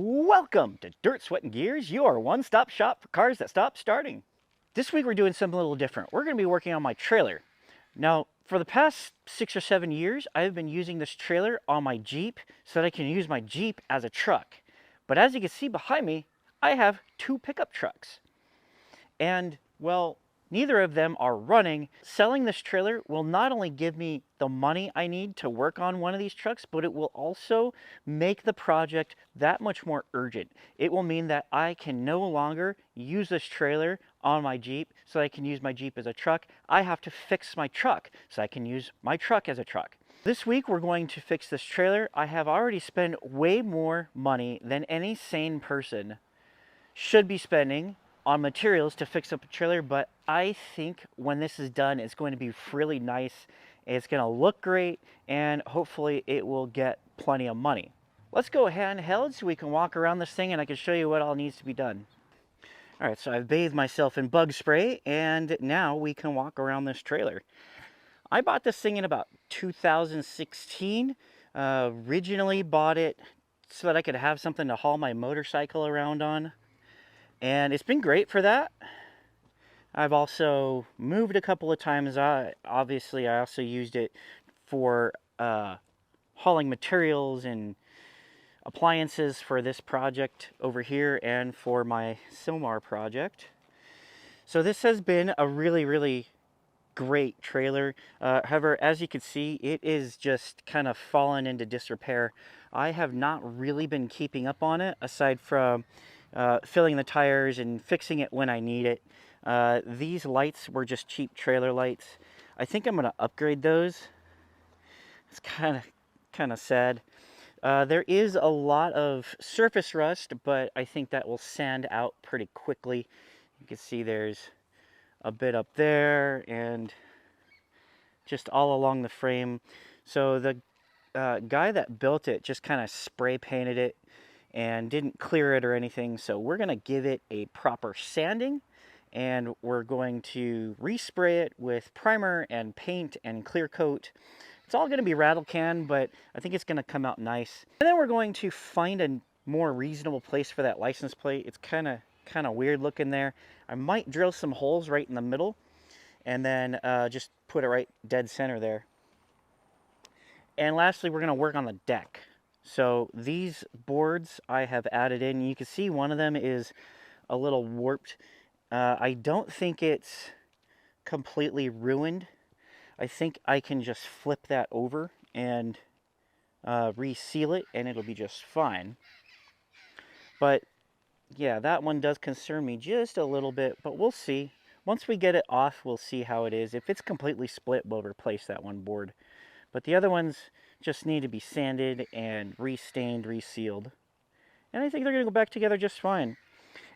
Welcome to Dirt, Sweat, and Gears, your one-stop shop for cars that stop starting. This week we're doing something a little different. We're going to be working on my trailer. Now, for the past 6 or 7 years, I've been using this trailer on my Jeep so that I can use my Jeep as a truck. But as you can see behind me, I have 2 pickup trucks. And, well, neither of them are running. Selling this trailer will not only give me the money I need to work on one of these trucks, but it will also make the project that much more urgent. It will mean that I can no longer use this trailer on my Jeep so I can use my Jeep as a truck. I have to fix my truck so I can use my truck as a truck. This week we're going to fix this trailer. I have already spent way more money than any sane person should be spending on materials to fix up a trailer, but I think when this is done, it's going to be really nice. It's going to look great, and hopefully it will get plenty of money. Let's go handheld so we can walk around this thing and I can show you what all needs to be done. All right, so I've bathed myself in bug spray, and now we can walk around this trailer. I bought this thing in about 2016. Originally bought it so that I could have something to haul my motorcycle around on. And it's been great for that. I've also moved a couple of times. Obviously, I also used it for hauling materials and appliances for this project over here and for my Silmar project. So this has been a really great trailer. However, as you can see, it is just kind of fallen into disrepair. I have not really been keeping up on it aside from filling the tires and fixing it when I need it. These lights were just cheap trailer lights. I think I'm going to upgrade those. It's kind of sad. There is a lot of surface rust, but I think that will sand out pretty quickly. You can see there's a bit up there and just all along the frame. So the guy that built it just kind of spray painted it and didn't clear it or anything. So we're going to give it a proper sanding, and we're going to respray it with primer and paint and clear coat. It's all going to be rattle can, but I think it's going to come out nice. And then we're going to find a more reasonable place for that license plate. It's kind of weird looking there. I might drill some holes right in the middle and then just put it right dead center there. And lastly, we're going to work on the deck. So these boards I have added in. You can see one of them is a little warped. I don't think it's completely ruined. I think I can just flip that over and reseal it, and it'll be just fine. But yeah, that one does concern me just a little bit, but we'll see. Once we get it off, we'll see how it is. If it's completely split, we'll replace that one board. But the other ones just need to be sanded and restained, resealed. And I think they're going to go back together just fine.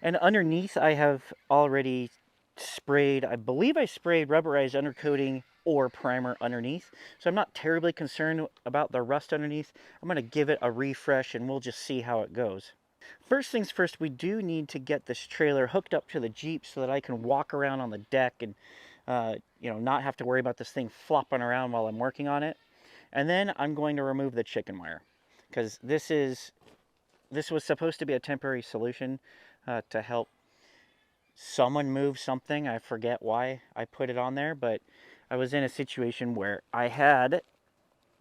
And underneath, I have already sprayed, I believe I sprayed rubberized undercoating or primer underneath. So I'm not terribly concerned about the rust underneath. I'm going to give it a refresh and we'll just see how it goes. First things first, we do need to get this trailer hooked up to the Jeep so that I can walk around on the deck and not have to worry about this thing flopping around while I'm working on it. And then I'm going to remove the chicken wire, because this was supposed to be a temporary solution to help someone move something. I forget why I put it on there, but I was in a situation where I had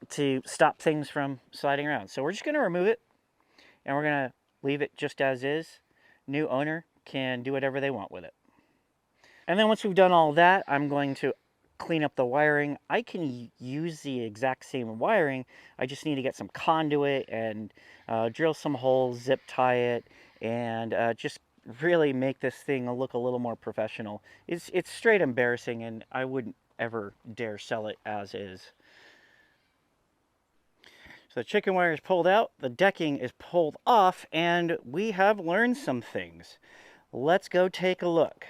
to stop things from sliding around. So we're just going to remove it, and we're going to leave it just as is. New owner can do whatever they want with it. And then once we've done all that, I'm going to clean up the wiring. I can use the exact same wiring. I just need to get some conduit and drill some holes, zip tie it, and just really make this thing look a little more professional. It's straight embarrassing, and I wouldn't ever dare sell it as is. So the chicken wire is pulled out, the decking is pulled off, and we have learned some things. Let's go take a look.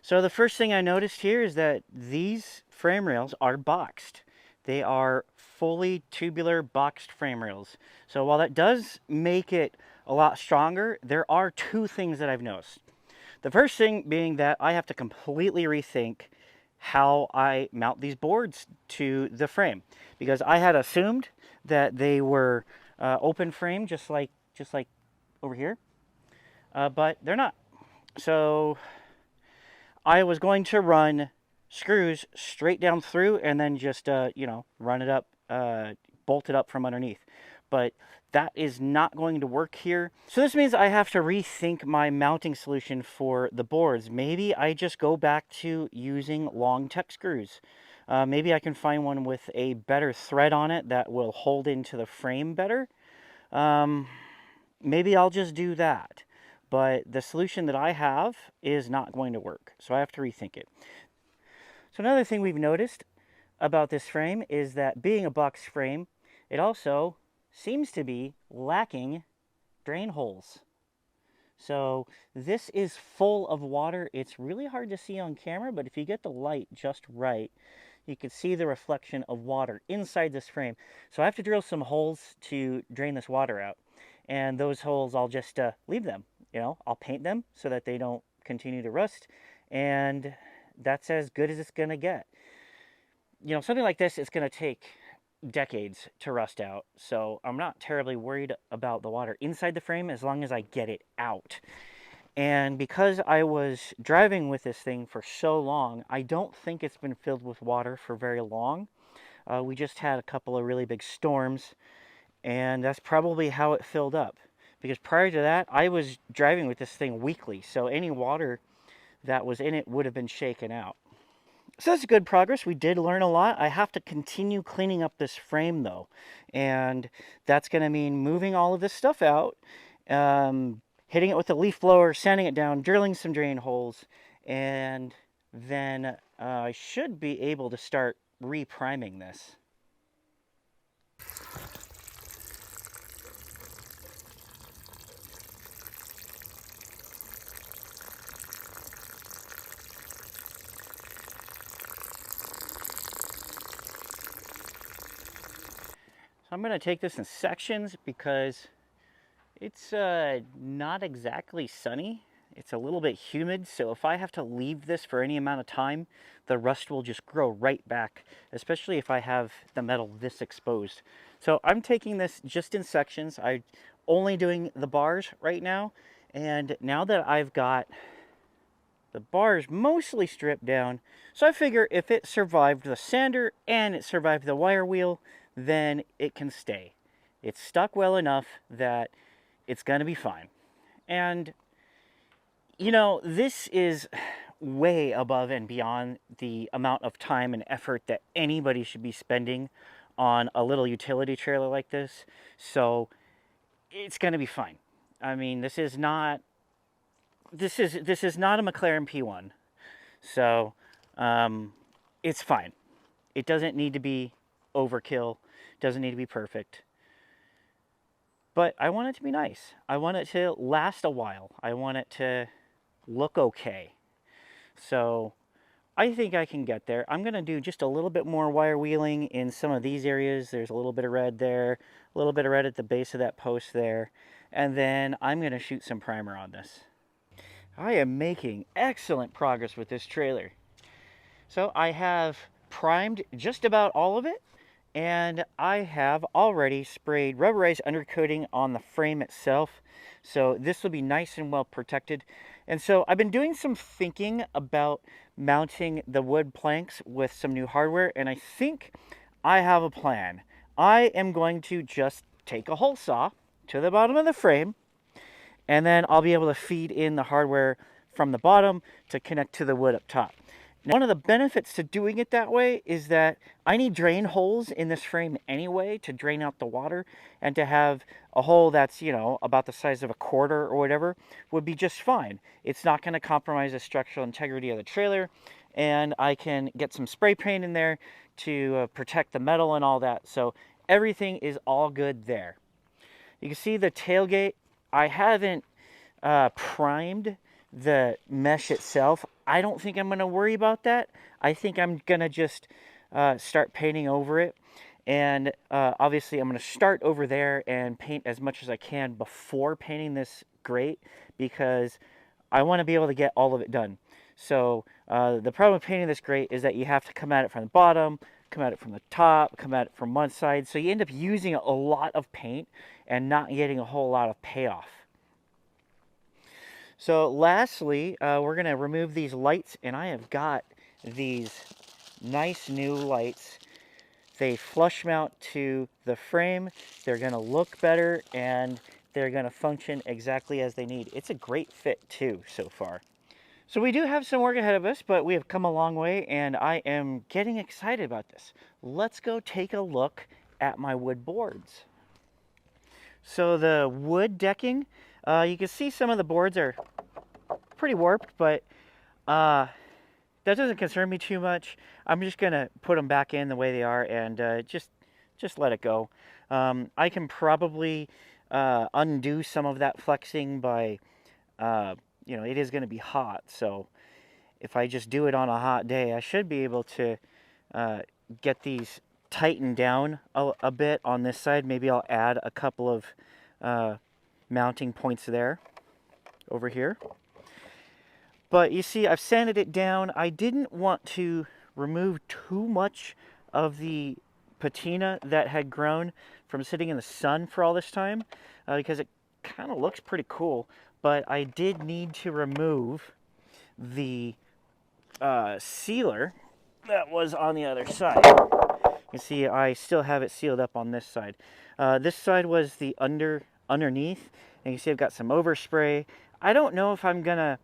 So the first thing I noticed here is that these frame rails are boxed. They are fully tubular boxed frame rails. So while that does make it a lot stronger, there are 2 things that I've noticed. The first thing being that I have to completely rethink how I mount these boards to the frame, because I had assumed that they were open frame, just like over here, but they're not. So I was going to run screws straight down through and then just, run it up, bolt it up from underneath. But that is not going to work here. So this means I have to rethink my mounting solution for the boards. Maybe I just go back to using long tech screws. Maybe I can find one with a better thread on it that will hold into the frame better. Maybe I'll just do that. But the solution that I have is not going to work, so I have to rethink it. So another thing we've noticed about this frame is that being a box frame, it also seems to be lacking drain holes. So this is full of water. It's really hard to see on camera, but if you get the light just right, you can see the reflection of water inside this frame. So I have to drill some holes to drain this water out. And those holes, I'll just leave them. I'll paint them so that they don't continue to rust. And that's as good as it's going to get. Something like this is going to take decades to rust out. So I'm not terribly worried about the water inside the frame as long as I get it out. And because I was driving with this thing for so long, I don't think it's been filled with water for very long. We just had a couple of really big storms, and that's probably how it filled up. Because prior to that, I was driving with this thing weekly, so any water that was in it would have been shaken out. So that's good progress. We did learn a lot. I have to continue cleaning up this frame, though, and that's going to mean moving all of this stuff out, hitting it with a leaf blower, sanding it down, drilling some drain holes, and then I should be able to start repriming this. So I'm going to take this in sections because it's not exactly sunny. It's a little bit humid, so if I have to leave this for any amount of time, the rust will just grow right back, especially if I have the metal this exposed. So I'm taking this just in sections. I'm only doing the bars right now, and now that I've got the bars mostly stripped down, so I figure if it survived the sander and it survived the wire wheel, then it can stay. It's stuck well enough that it's going to be fine. And, this is way above and beyond the amount of time and effort that anybody should be spending on a little utility trailer like this. So it's going to be fine. I mean, this is not a McLaren P1. So it's fine. It doesn't need to be overkill. Doesn't need to be perfect. But I want it to be nice. I want it to last a while. I want it to look okay. So I think I can get there. I'm going to do just a little bit more wire wheeling in some of these areas. There's a little bit of red there, a little bit of red at the base of that post there. And then I'm going to shoot some primer on this. I am making excellent progress with this trailer. So I have primed just about all of it, and I have already sprayed rubberized undercoating on the frame itself, so this will be nice and well protected. And so I've been doing some thinking about mounting the wood planks with some new hardware, and I think I have a plan. I am going to just take a hole saw to the bottom of the frame, and then I'll be able to feed in the hardware from the bottom to connect to the wood up top. Now, one of the benefits to doing it that way is that I need drain holes in this frame anyway to drain out the water, and to have a hole that's, about the size of a quarter or whatever would be just fine. It's not going to compromise the structural integrity of the trailer, and I can get some spray paint in there to protect the metal and all that. So everything is all good there. You can see the tailgate. I haven't primed the mesh itself. I don't think I'm going to worry about that. I think I'm going to just start painting over it. And obviously I'm going to start over there and paint as much as I can before painting this grate, because I want to be able to get all of it done. So the problem with painting this grate is that you have to come at it from the bottom, come at it from the top, come at it from one side. So you end up using a lot of paint and not getting a whole lot of payoff. So lastly, we're going to remove these lights, and I have got these nice new lights. They flush mount to the frame. They're going to look better, and they're going to function exactly as they need. It's a great fit too so far. So we do have some work ahead of us, but we have come a long way, and I am getting excited about this. Let's go take a look at my wood boards. So the wood decking, you can see some of the boards are pretty warped, but that doesn't concern me too much. I'm just gonna put them back in the way they are and just let it go. I can probably undo some of that flexing by, it is gonna be hot, so if I just do it on a hot day, I should be able to get these tightened down a bit on this side. Maybe I'll add a couple of mounting points there over here. But you see, I've sanded it down. I didn't want to remove too much of the patina that had grown from sitting in the sun for all this time because it kind of looks pretty cool. But I did need to remove the sealer that was on the other side. You see, I still have it sealed up on this side. This side was the underneath, and you see I've got some overspray. I don't know if I'm gonna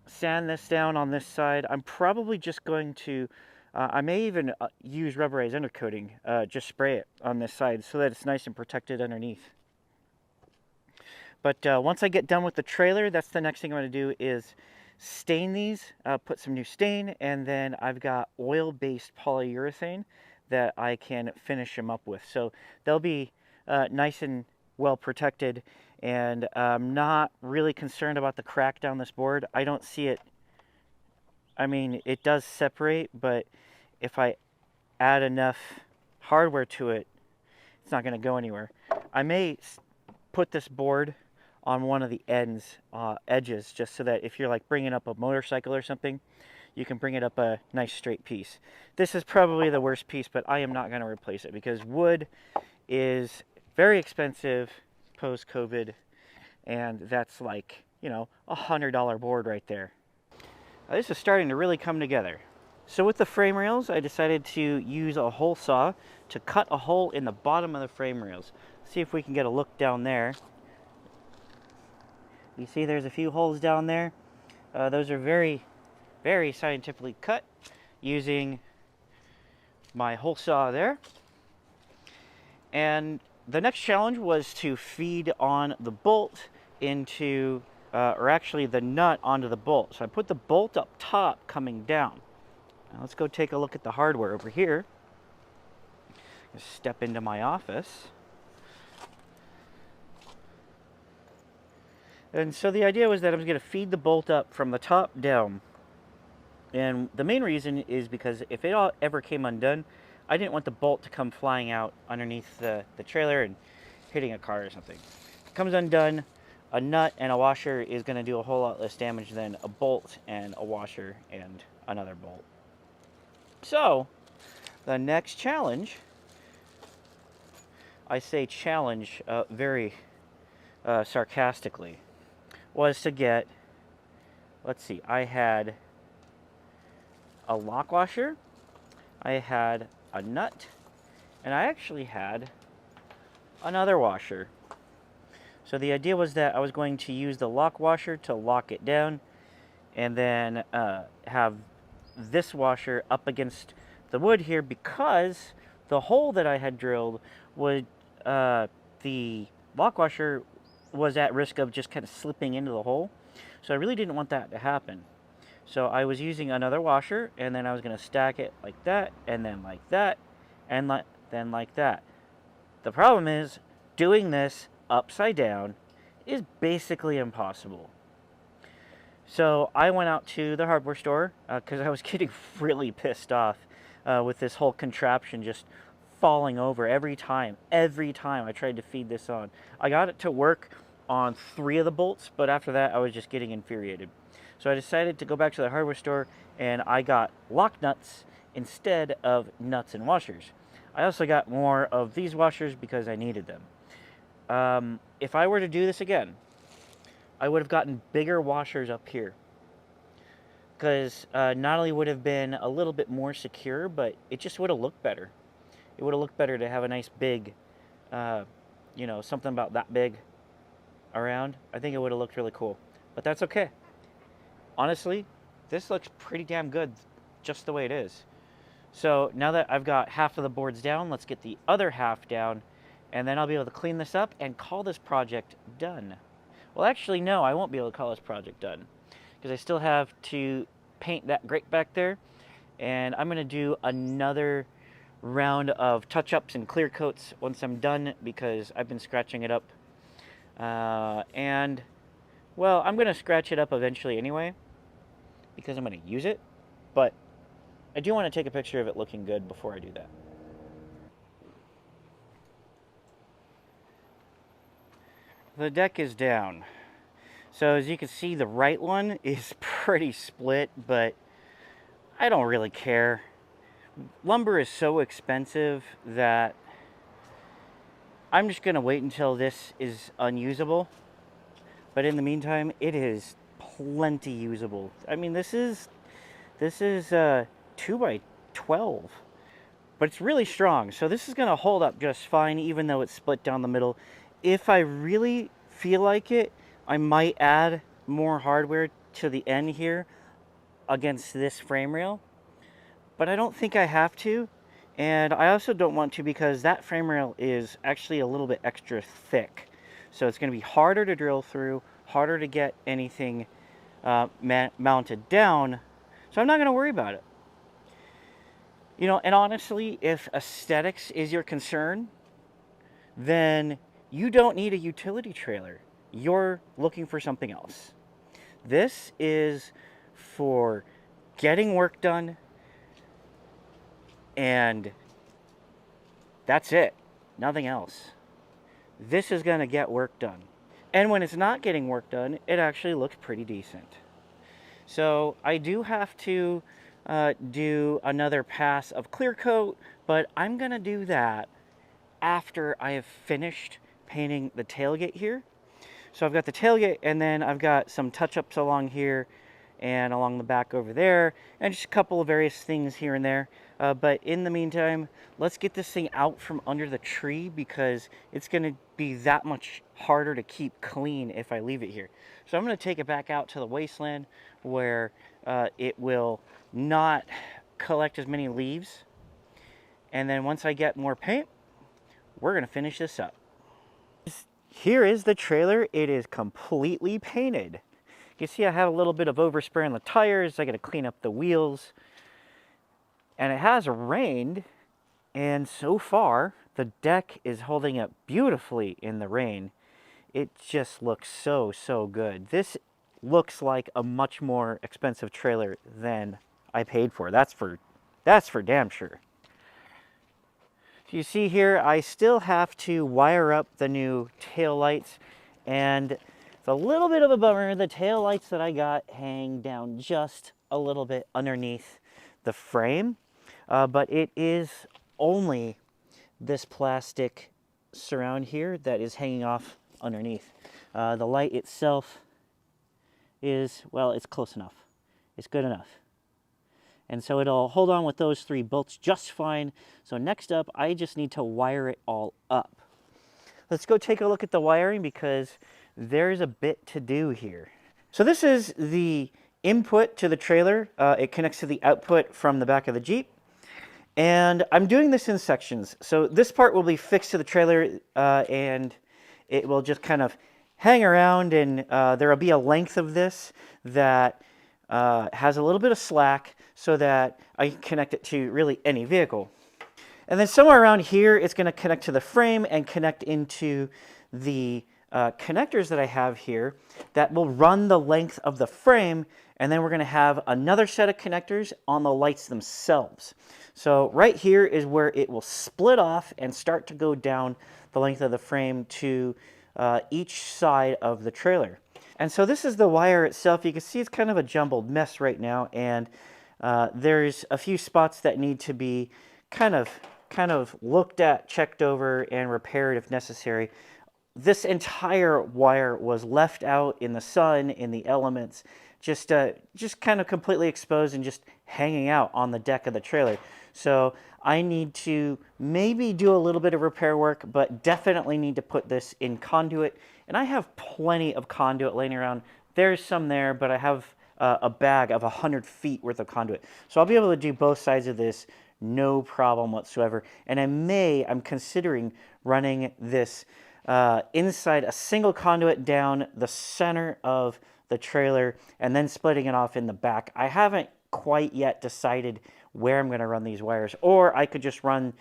sand this down on this side. I'm probably just going to, I may even use rubberized undercoating, just spray it on this side so that it's nice and protected underneath. But once I get done with the trailer, that's the next thing I'm going to do is stain these, put some new stain, and then I've got oil-based polyurethane that I can finish them up with. So they'll be nice and well protected, and I'm not really concerned about the crack down this board. I don't see it. I mean, it does separate, but if I add enough hardware to it, it's not going to go anywhere. I may put this board on one of the edges, just so that if you're like bringing up a motorcycle or something, you can bring it up a nice straight piece. This is probably the worst piece, but I am not going to replace it because wood is very expensive post-COVID, and that's like, $100 board right there. This is starting to really come together. So with the frame rails, I decided to use a hole saw to cut a hole in the bottom of the frame rails. See if we can get a look down there. You see there's a few holes down there. Those are very, very scientifically cut using my hole saw there. And the next challenge was to feed on the bolt into, or actually the nut onto the bolt. So I put the bolt up top coming down. Now let's go take a look at the hardware over here. Just step into my office. And so the idea was that I was going to feed the bolt up from the top down. And the main reason is because if it all ever came undone, I didn't want the bolt to come flying out underneath the trailer and hitting a car or something. If it comes undone, a nut and a washer is going to do a whole lot less damage than a bolt and a washer and another bolt. So, the next challenge, I say challenge very sarcastically, was to get, let's see, I had a lock washer, I had a nut, and I actually had another washer. So the idea was that I was going to use the lock washer to lock it down, and then have this washer up against the wood here, because the hole that I had drilled would, the lock washer was at risk of just kind of slipping into the hole. So I really didn't want that to happen. So I was using another washer, and then I was going to stack it like that, and then like that, and then like that. The problem is, doing this upside down is basically impossible. So I went out to the hardware store because I was getting really pissed off with this whole contraption just falling over every time I tried to feed this on. I got it to work on 3 of the bolts, but after that I was just getting infuriated. So I decided to go back to the hardware store, and I got lock nuts instead of nuts and washers. I also got more of these washers because I needed them. If I were to do this again, I would have gotten bigger washers up here. Because not only would have been a little bit more secure, but it just would have looked better. It would have looked better to have a nice big, uh, something about that big around. I think it would have looked really cool. But that's okay. Honestly, this looks pretty damn good just the way it is. So now that I've got half of the boards down, let's get the other half down, and then I'll be able to clean this up and call this project done. Well, actually, no, I won't be able to call this project done because I still have to paint that grate back there, and I'm going to do another round of touch-ups and clear coats once I'm done because I've been scratching it up. And, well, I'm going to scratch it up eventually anyway because I'm going to use it, but I do want to take a picture of it looking good before I do that. The deck is down. So as you can see, the right one is pretty split, but I don't really care. Lumber is so expensive that I'm just gonna wait until this is unusable. But in the meantime, it is plenty usable. I mean, this is 2 by 12, but it's really strong. So this is gonna hold up just fine, even though it's split down the middle. If I really feel like it, I might add more hardware to the end here against this frame rail, but I don't think I have to. And I also don't want to because that frame rail is actually a little bit extra thick. So it's going to be harder to drill through, harder to get anything mounted down. So I'm not going to worry about it. And honestly, if aesthetics is your concern, then you don't need a utility trailer. You're looking for something else. This is for getting work done, and that's it. Nothing else. This is going to get work done. And when it's not getting work done, it actually looks pretty decent. So I do have to do another pass of clear coat, but I'm going to do that after I have finished painting the tailgate here. So I've got the tailgate, and then I've got some touch-ups along here and along the back over there, and just a couple of various things here and there. But in the meantime, let's get this thing out from under the tree because it's going to be that much harder to keep clean if I leave it here. So I'm going to take it back out to the wasteland where it will not collect as many leaves. And then once I get more paint, we're going to finish this up. Here is the trailer. It is completely painted. You see I have a little bit of overspray on the tires. I got to clean up the wheels. And it has rained, and so far the deck is holding up beautifully in the rain. It just looks so, so good. This looks like a much more expensive trailer than I paid for. That's for damn sure. You see here, I still have to wire up the new tail lights, and it's a little bit of a bummer. The tail lights that I got hang down just a little bit underneath the frame, but it is only this plastic surround here that is hanging off underneath. The light itself is, well, it's close enough. It's good enough. And so it'll hold on with those 3 bolts just fine. So next up, I just need to wire it all up. Let's go take a look at the wiring because there's a bit to do here. So this is the input to the trailer. It connects to the output from the back of the Jeep. And I'm doing this in sections. So this part will be fixed to the trailer and it will just kind of hang around, and there will be a length of this that has a little bit of slack so that I can connect it to really any vehicle. And then somewhere around here, it's going to connect to the frame and connect into the connectors that I have here that will run the length of the frame, and then we're going to have another set of connectors on the lights themselves. So right here is where it will split off and start to go down the length of the frame to each side of the trailer. And so this is the wire itself. You can see it's kind of a jumbled mess right now, and there's a few spots that need to be kind of looked at, checked over, and repaired if necessary. this entire wire was left out in the sun, in the elements, just kind of completely exposed and just hanging out on the deck of the trailer. So I need to maybe do a little bit of repair work, but definitely need to put this in conduit. And I have plenty of conduit laying around. There's some there, but I have a bag of 100 feet worth of conduit. So I'll be able to do both sides of this no problem whatsoever. And I'm considering running this inside a single conduit down the center of the trailer and then splitting it off in the back. I haven't quite yet decided where I'm going to run these wires, or I could just run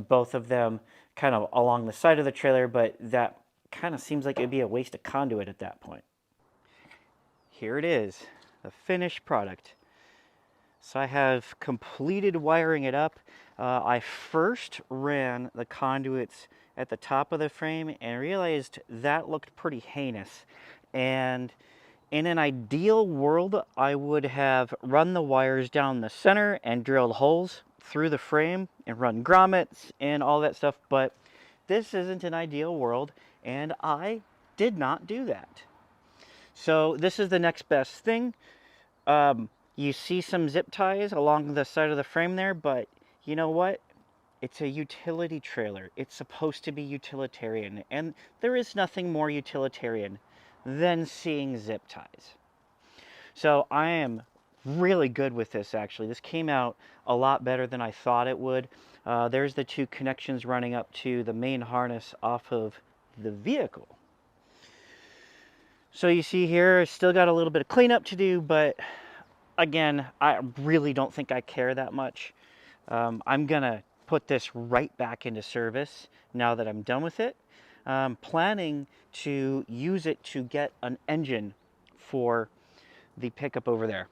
both of them kind of along the side of the trailer, but that kind of seems like it'd be a waste of conduit at that point. Here it is, the finished product. So I have completed wiring it up. I first ran the conduits at the top of the frame and realized that looked pretty heinous. And in an ideal world, I would have run the wires down the center and drilled holes through the frame and run grommets and all that stuff. But this isn't an ideal world, and I did not do that. So this is the next best thing. You see some zip ties along the side of the frame there, but you know what? It's a utility trailer. It's supposed to be utilitarian, and there is nothing more utilitarian than seeing zip ties. So I am really good with this, actually. This came out a lot better than I thought it would. There's the two connections running up to the main harness off of the vehicle. So you see here, I still got a little bit of cleanup to do, but again, I really don't think I care that much. I'm gonna put this right back into service now that I'm done with it. Planning to use it to get an engine for the pickup over there.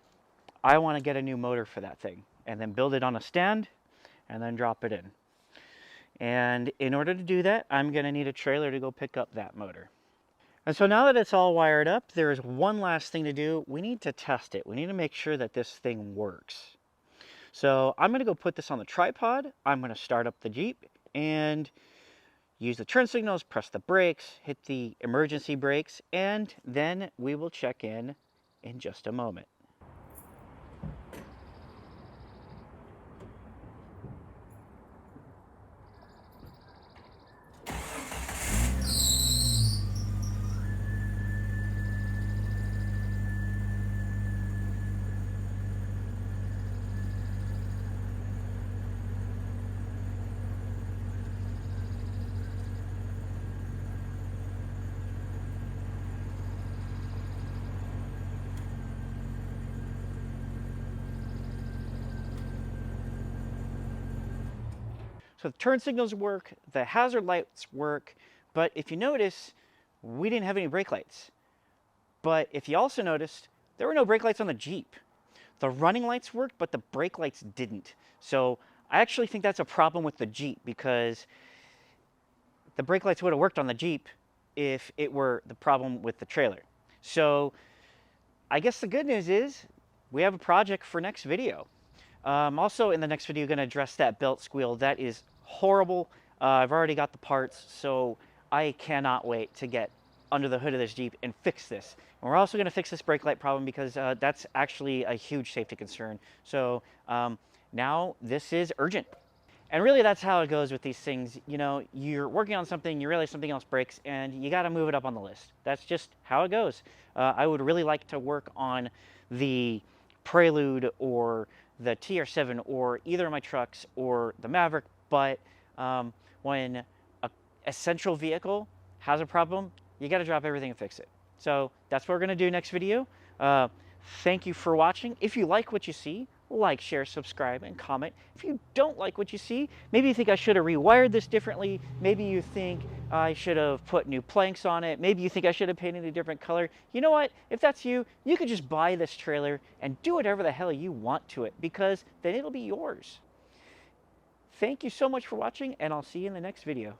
I want to get a new motor for that thing and then build it on a stand and then drop it in. And in order to do that, I'm gonna need a trailer to go pick up that motor. And so now that it's all wired up, there is one last thing to do. We need to test it. We need to make sure that this thing works. So I'm going to go put this on the tripod. I'm going to start up the Jeep and use the turn signals, press the brakes, hit the emergency brakes, and then we will check in just a moment. So the turn signals work, the hazard lights work, but if you notice, we didn't have any brake lights. But if you also noticed, there were no brake lights on the Jeep. The running lights worked, but the brake lights didn't. So I actually think that's a problem with the Jeep, because the brake lights would have worked on the Jeep if it were the problem with the trailer. So I guess the good news is we have a project for next video. Also in the next video, going to address that belt squeal. That is horrible. I've already got the parts, so I cannot wait to get under the hood of this Jeep and fix this. And we're also going to fix this brake light problem, because that's actually a huge safety concern. So now this is urgent. And really, that's how it goes with these things. You know, you're working on something, you realize something else breaks, and you got to move it up on the list. That's just how it goes. I would really like to work on the Prelude or the TR7 or either of my trucks or the Maverick, but when a essential vehicle has a problem, you got to drop everything and fix it. So that's what we're going to do next video. Thank you for watching. If you like what you see, like, share, subscribe, and comment. If you don't like what you see, maybe you think I should have rewired this differently. Maybe you think I should have put new planks on it. Maybe you think I should have painted a different color. You know what? If that's you, you could just buy this trailer and do whatever the hell you want to it, because then it'll be yours. Thank you so much for watching, and I'll see you in the next video.